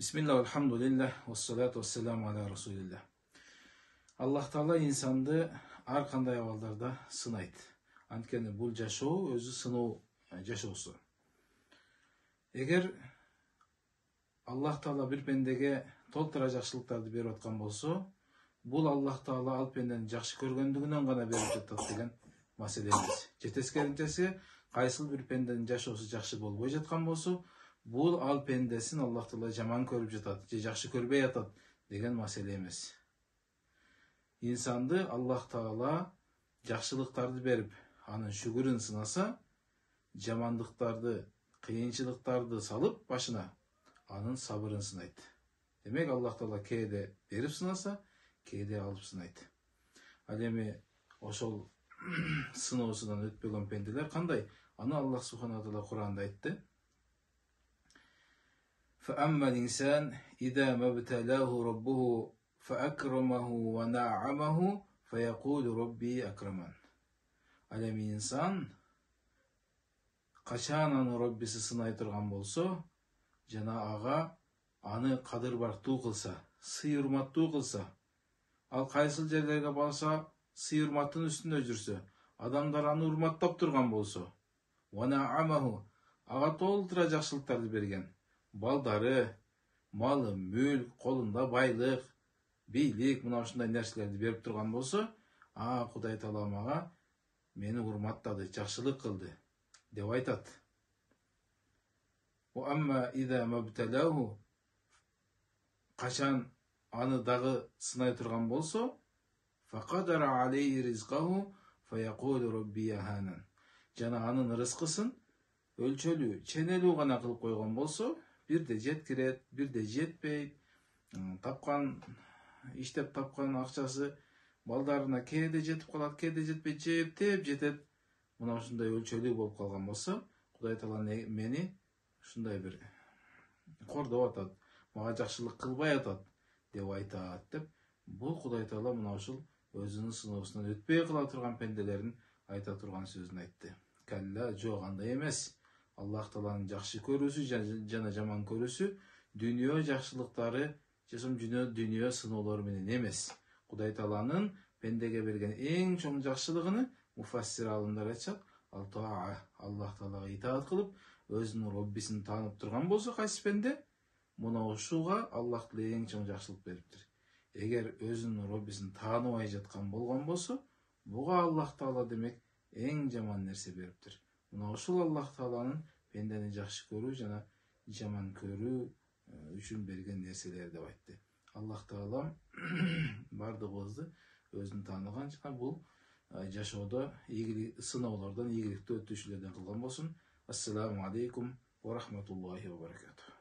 Bismillah, elhamdülillah, ve salatu ve selamu ala Resulillah. Allah Taala insandı har kандай абалдарда сынайт. Анткени бул жашоо өзү сыноо жашоосу. Эгер Аллах Таала бир пендеге толтура жакшылыктарды берип аткан болсо, бул Аллах Таала ал пендени жакшы көргөндүгүнөн гана берип жатат деген маселе эмес. Жетескеринчеси, кайсыл бир пенденин жашоосу жакшы болбой жаткан болсо, бул ал пендесин Аллах Таала жаман көрүп жатат, же жакшы көрбөй атат деген маселе эмес. İnsandı Allah Taala жақшылықтарды беріп, анын шүгүрүн сынаса, жамандыктарды, кыйынчылыктарды салып башына, анын сабырын сынайт. Демек Аллах Таала кээде берип сынаса, кээде алып сынайт. Ал эми ошол сыноосунан өтпөгөн пенделер кандай? Аны Аллах Субхана Таала Кур'анда айтты. فَأَمَّا الْإِنسَانُ إِذَا مَا ابْتَلَاهُ رَبُّهُ فَأَكْرَمَهُ وَنَعَّمَهُ فَيَقُولُ رَبِّي أَكْرَمَنِ. Ал эми инсан качан аны Роббиси сынай турган болсо, жана ага аны кадыр-бартуу кылса, сый-урматтуу кылса, ал кайсыл жерлерге барса, сый-урматтын үстүндө жүрсө, адамдар аны урматтап турган болсо, وَنَعَّمَهُ ага толтура жакшылыктарды берген, балдары, малы, мүлк, колунда байлык, бийлик, мына ушундай нерселерди берип турган болсо, Кудай Таала мага мени урматтады, жакшылык кылды деп айтат. وَأَمَّا إِذَا مَا ابْتَلَاهُ качан аны дагы сынай турган болсо, فَقَدَرَ عَلَيْهِ رِزْقَهُ فَيَقُولُ رَبِّي أَهَانَنِ. Жана анын рызкысын өлчөлүү, ченелүү гана кылып койгон болсо, бирде жеткирет, бирде жетпейт, тапкан, иштеп тапкан акчасы балдарына кээде жетип калат, кээде жетпей, жептеп жетет. Мына ушундай өлчөлүү болуп калган болсо, Кудай Таала мени ушундай бир кордоп атат, мага жакшылык кылбай атат деп айтат деп, бул Кудай Таала мына ушул өзүнүн сыноосунан өтпөй кала турган пенделерин айта турган сөзүн айтты. Калла, жок, андай эмес. Аллах Тааланын жакшы көрүүсү жана жаман көрүүсү дүйнө жакшылыктары, дүйнө сыноолору менен эмес. Кудай Тааланын пендеге берген эң чоң жакшылыгыны муфассир алымдар айтышат, Аллах Таалага итаат кылып, өзүнүн Роббисин таанып турган болсо кайсы пенде, мына ушуга Аллах Таала эң чоң жакшылык бериптир. Эгер өзүнүн Роббисин тааныбай жаткан болгон болсо, буга Аллах Таала демек эң жаман нерсе бериптир. Мына ушул Аллах Тааланын пендени жакшы көрүү жана жаман көрүү үчүн берген нерселер деп айтты. Аллах Таала бардыгыбызды өзүн тааныган жана бул жашоодо сыноолордон ийгиликтүү өтүүчүлөрдөн кылган болсун. Ассаламу алейкум ва рахматуллахи ва баракатух.